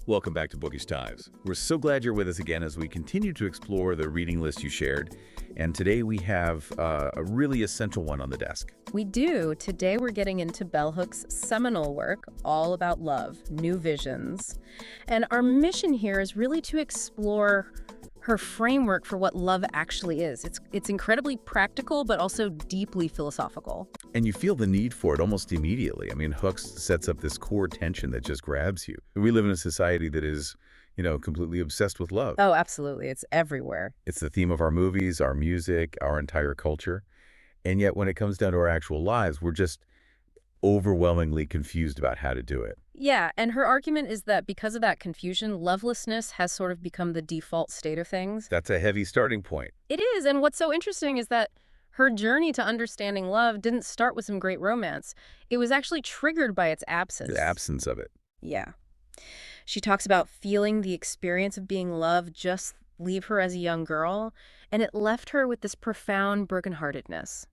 Welcome back to Bookish Ties. We're so glad you're with us again as we continue to explore the reading list you shared. And today we have a really essential one on the desk. We do. Today we're getting into bell hook's seminal work, all about love, New Visions. And our mission here is really to explore her framework for what love actually is. It's incredibly practical, but also deeply philosophical. And you feel the need for it almost immediately. I mean, Hooks sets up this core tension that just grabs you. We live in a society that is, completely obsessed with love. Oh, absolutely. It's everywhere. It's the theme of our movies, our music, our entire culture. And yet when it comes down to our actual lives, we're just overwhelmingly confused about how to do it. Yeah, and her argument is that because of that confusion, lovelessness has sort of become the default state of things. That's a heavy starting point. It is, and what's so interesting is that her journey to understanding love didn't start with some great romance. It was actually triggered by its absence. The absence of it. Yeah. She talks about feeling the experience of being loved just leave her as a young girl, and it left her with this profound brokenheartedness.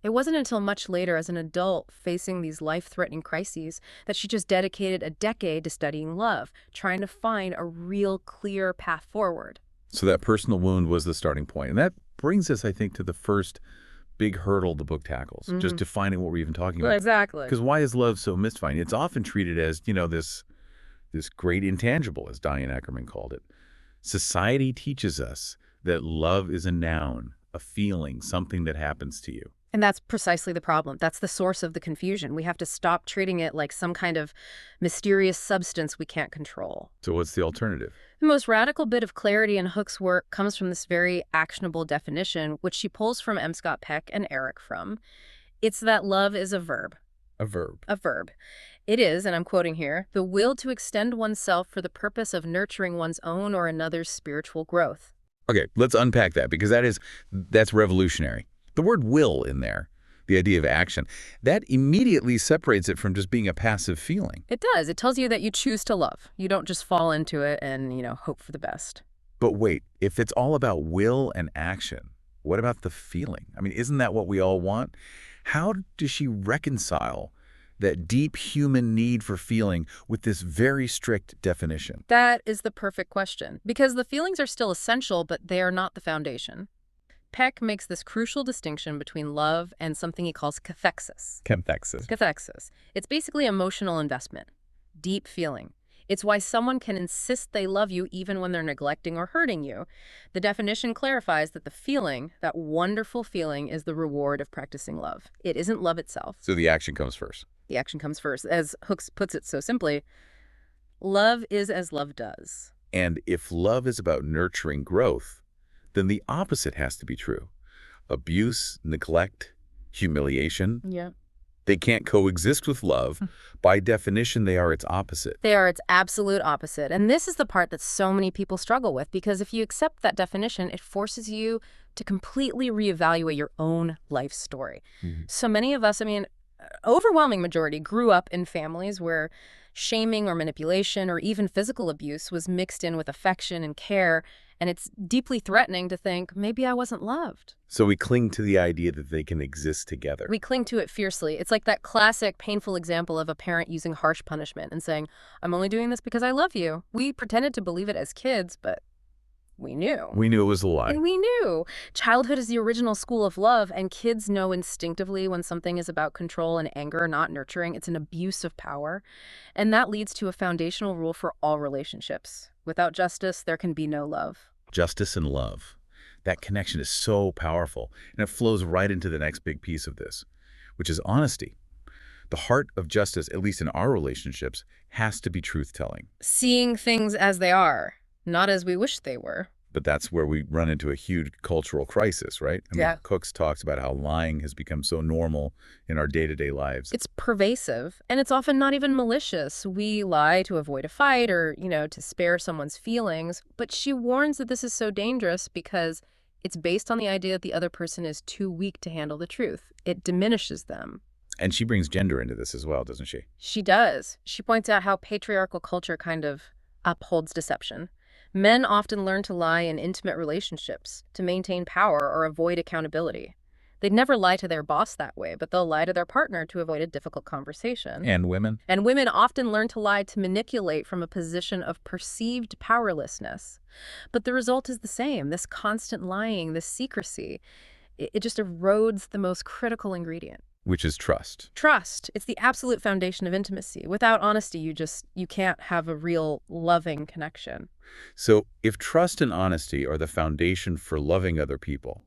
It wasn't until much later as an adult facing these life-threatening crises that she just dedicated a decade to studying love, trying to find a real clear path forward. So that personal wound was the starting point. And that brings us, I think, to the first big hurdle the book tackles, just defining what we're even talking about. Exactly. Because why is love so mystifying? It's often treated as, this great intangible, as Diane Ackerman called it. Society teaches us that love is a noun, a feeling, something that happens to you. And that's precisely the problem. That's the source of the confusion. We have to stop treating it like some kind of mysterious substance we can't control. So what's the alternative? The most radical bit of clarity in Hook's work comes from this very actionable definition, which she pulls from M. Scott Peck and Eric Fromm. It's that love is a verb. A verb. A verb. It is, and I'm quoting here, the will to extend oneself for the purpose of nurturing one's own or another's spiritual growth. Okay, let's unpack that, because that's revolutionary. The word will in there, the idea of action, that immediately separates it from just being a passive feeling. It does. It tells you that you choose to love. You don't just fall into it and, hope for the best. But wait, if it's all about will and action, what about the feeling? I mean, isn't that what we all want? How does she reconcile that deep human need for feeling with this very strict definition? That is the perfect question, because the feelings are still essential, but they are not the foundation. Peck makes this crucial distinction between love and something he calls cathexis. Cathexis. It's basically emotional investment, deep feeling. It's why someone can insist they love you even when they're neglecting or hurting you. The definition clarifies that the feeling, that wonderful feeling, is the reward of practicing love. It isn't love itself. So the action comes first. The action comes first. As Hooks puts it so simply, love is as love does. And if love is about nurturing growth, then the opposite has to be true. Abuse, neglect, humiliation. Yeah. They can't coexist with love. By definition, they are its opposite. They are its absolute opposite. And this is the part that so many people struggle with, because if you accept that definition, it forces you to completely reevaluate your own life story. So many of us, overwhelming majority, grew up in families where shaming or manipulation or even physical abuse was mixed in with affection and care. And it's deeply threatening to think, maybe I wasn't loved. So we cling to the idea that they can exist together. We cling to it fiercely. It's like that classic painful example of a parent using harsh punishment and saying, I'm only doing this because I love you. We pretended to believe it as kids, but we knew. We knew it was a lie. And we knew. Childhood is the original school of love, and kids know instinctively when something is about control and anger, not nurturing. It's an abuse of power. And that leads to a foundational rule for all relationships. Without justice, there can be no love. Justice and love. That connection is so powerful, and it flows right into the next big piece of this, which is honesty. The heart of justice, at least in our relationships, has to be truth-telling. Seeing things as they are, not as we wish they were. But that's where we run into a huge cultural crisis, right? Cooks talks about how lying has become so normal in our day-to-day lives. It's pervasive, and it's often not even malicious. We lie to avoid a fight or, to spare someone's feelings. But she warns that this is so dangerous because it's based on the idea that the other person is too weak to handle the truth. It diminishes them. And she brings gender into this as well, doesn't she? She does. She points out how patriarchal culture kind of upholds deception. Men often learn to lie in intimate relationships to maintain power or avoid accountability. They'd never lie to their boss that way, but they'll lie to their partner to avoid a difficult conversation. And women? And women often learn to lie to manipulate from a position of perceived powerlessness. But the result is the same. This constant lying, this secrecy, it just erodes the most critical ingredient. Which is trust. Trust. It's the absolute foundation of intimacy. Without honesty, you can't have a real loving connection. So if trust and honesty are the foundation for loving other people,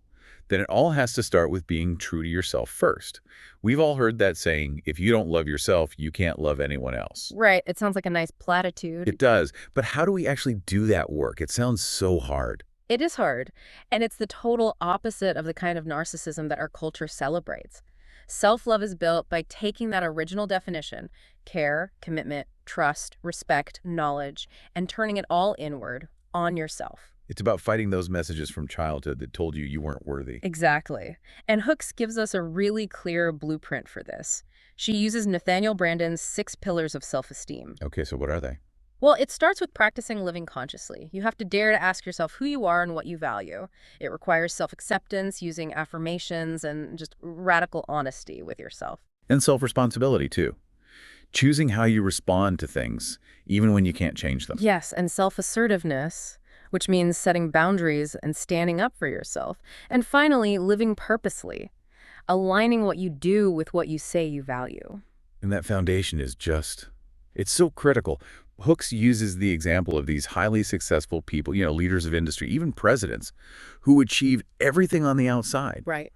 then it all has to start with being true to yourself first. We've all heard that saying, if you don't love yourself, you can't love anyone else. Right. It sounds like a nice platitude. It does. But how do we actually do that work? It sounds so hard. It is hard. And it's the total opposite of the kind of narcissism that our culture celebrates. Self-love is built by taking that original definition, care, commitment, trust, respect, knowledge, and turning it all inward on yourself. It's about fighting those messages from childhood that told you weren't worthy. Exactly. And Hooks gives us a really clear blueprint for this. She uses Nathaniel Branden's 6 pillars of self-esteem. Okay, so what are they? Well, it starts with practicing living consciously. You have to dare to ask yourself who you are and what you value. It requires self-acceptance, using affirmations, and just radical honesty with yourself. And self-responsibility, too. Choosing how you respond to things, even when you can't change them. Yes, and self-assertiveness, which means setting boundaries and standing up for yourself. And finally, living purposely, aligning what you do with what you say you value. And that foundation is it's so critical. Hooks uses the example of these highly successful people, leaders of industry, even presidents, who achieve everything on the outside. Right.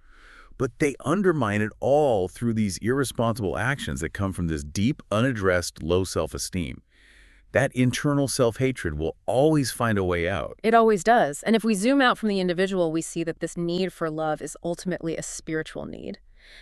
But they undermine it all through these irresponsible actions that come from this deep, unaddressed, low self-esteem. That internal self-hatred will always find a way out. It always does. And if we zoom out from the individual, we see that this need for love is ultimately a spiritual need.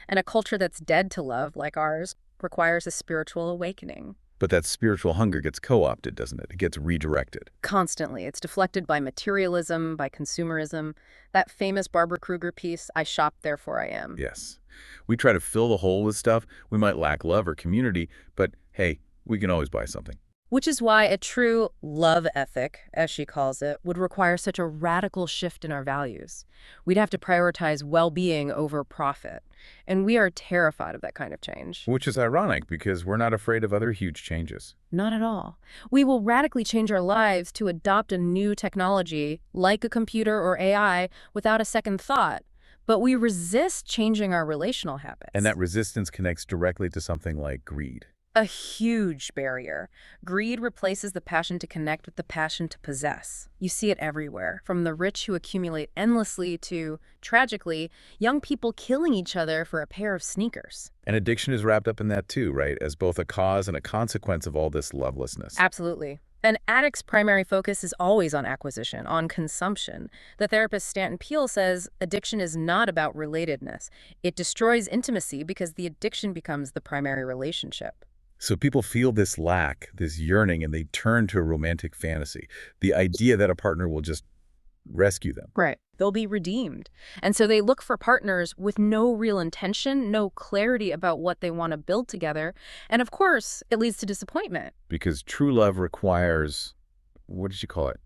And a culture that's dead to love, like ours, requires a spiritual awakening. But that spiritual hunger gets co-opted, doesn't it? It gets redirected. Constantly. It's deflected by materialism, by consumerism. That famous Barbara Kruger piece, I shop, therefore I am. Yes. We try to fill the hole with stuff. We might lack love or community, but hey, we can always buy something. Which is why a true love ethic, as she calls it, would require such a radical shift in our values. We'd have to prioritize well-being over profit. And we are terrified of that kind of change. Which is ironic, because we're not afraid of other huge changes. Not at all. We will radically change our lives to adopt a new technology, like a computer or AI, without a second thought. But we resist changing our relational habits. And that resistance connects directly to something like greed. A huge barrier. Greed replaces the passion to connect with the passion to possess. You see it everywhere, from the rich who accumulate endlessly to, tragically, young people killing each other for a pair of sneakers. And addiction is wrapped up in that too, right? As both a cause and a consequence of all this lovelessness. Absolutely. An addict's primary focus is always on acquisition, on consumption. The therapist Stanton Peele says addiction is not about relatedness. It destroys intimacy because the addiction becomes the primary relationship. So people feel this lack, this yearning, and they turn to a romantic fantasy. The idea that a partner will just rescue them. Right. They'll be redeemed. And so they look for partners with no real intention, no clarity about what they want to build together. And of course, it leads to disappointment. Because true love requires, what did you call it?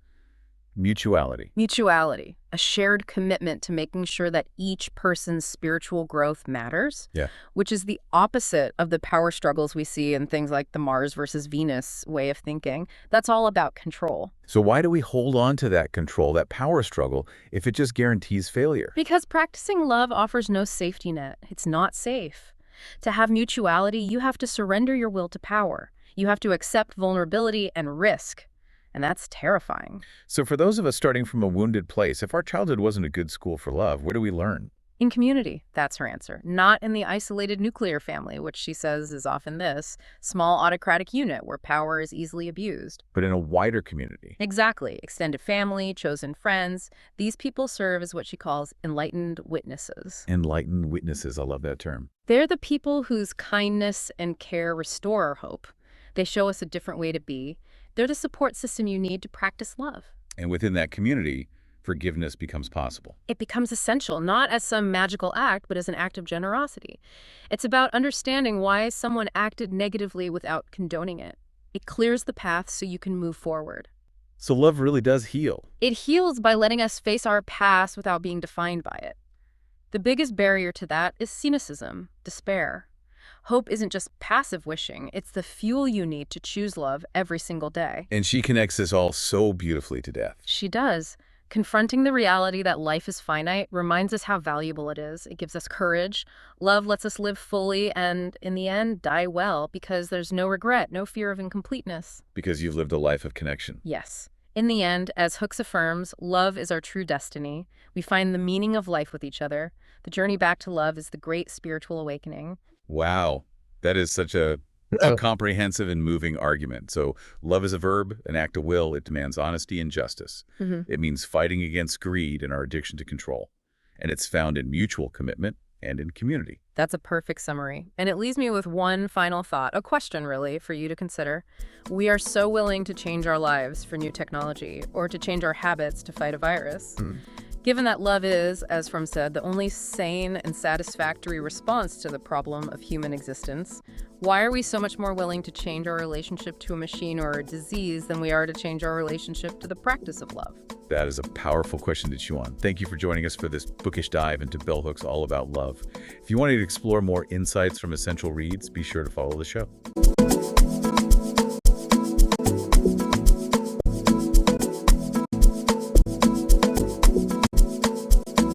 Mutuality. Mutuality, a shared commitment to making sure that each person's spiritual growth matters, which is the opposite of the power struggles we see in things like the Mars versus Venus way of thinking. That's all about control. So why do we hold on to that control, that power struggle, if it just guarantees failure? Because practicing love offers no safety net. It's not safe. To have mutuality, you have to surrender your will to power. You have to accept vulnerability and risk. And that's terrifying. So for those of us starting from a wounded place, if our childhood wasn't a good school for love, where do we learn? In community, that's her answer. Not in the isolated nuclear family, which she says is often this small autocratic unit where power is easily abused. But in a wider community. Exactly. Extended family, chosen friends. These people serve as what she calls enlightened witnesses. Enlightened witnesses. I love that term. They're the people whose kindness and care restore our hope. They show us a different way to be. They're the support system you need to practice love. And within that community, forgiveness becomes possible. It becomes essential, not as some magical act, but as an act of generosity. It's about understanding why someone acted negatively without condoning it. It clears the path so you can move forward. So love really does heal. It heals by letting us face our past without being defined by it. The biggest barrier to that is cynicism, despair. Hope isn't just passive wishing, it's the fuel you need to choose love every single day. And she connects this all so beautifully to death. She does. Confronting the reality that life is finite reminds us how valuable it is. It gives us courage. Love lets us live fully and, in the end, die well because there's no regret, no fear of incompleteness. Because you've lived a life of connection. Yes. In the end, as Hooks affirms, love is our true destiny. We find the meaning of life with each other. The journey back to love is the great spiritual awakening. Wow. That is such a comprehensive and moving argument. So love is a verb, an act of will. It demands honesty and justice. It means fighting against greed and our addiction to control. And it's found in mutual commitment and in community. That's a perfect summary. And it leaves me with one final thought, a question really, for you to consider. We are so willing to change our lives for new technology or to change our habits to fight a virus. Given that love is, as Fromm said, the only sane and satisfactory response to the problem of human existence, why are we so much more willing to change our relationship to a machine or a disease than we are to change our relationship to the practice of love? That is a powerful question to chew on. Thank you for joining us for this bookish dive into Bell Hooks All About Love. If you wanted to explore more insights from Essential Reads, be sure to follow the show.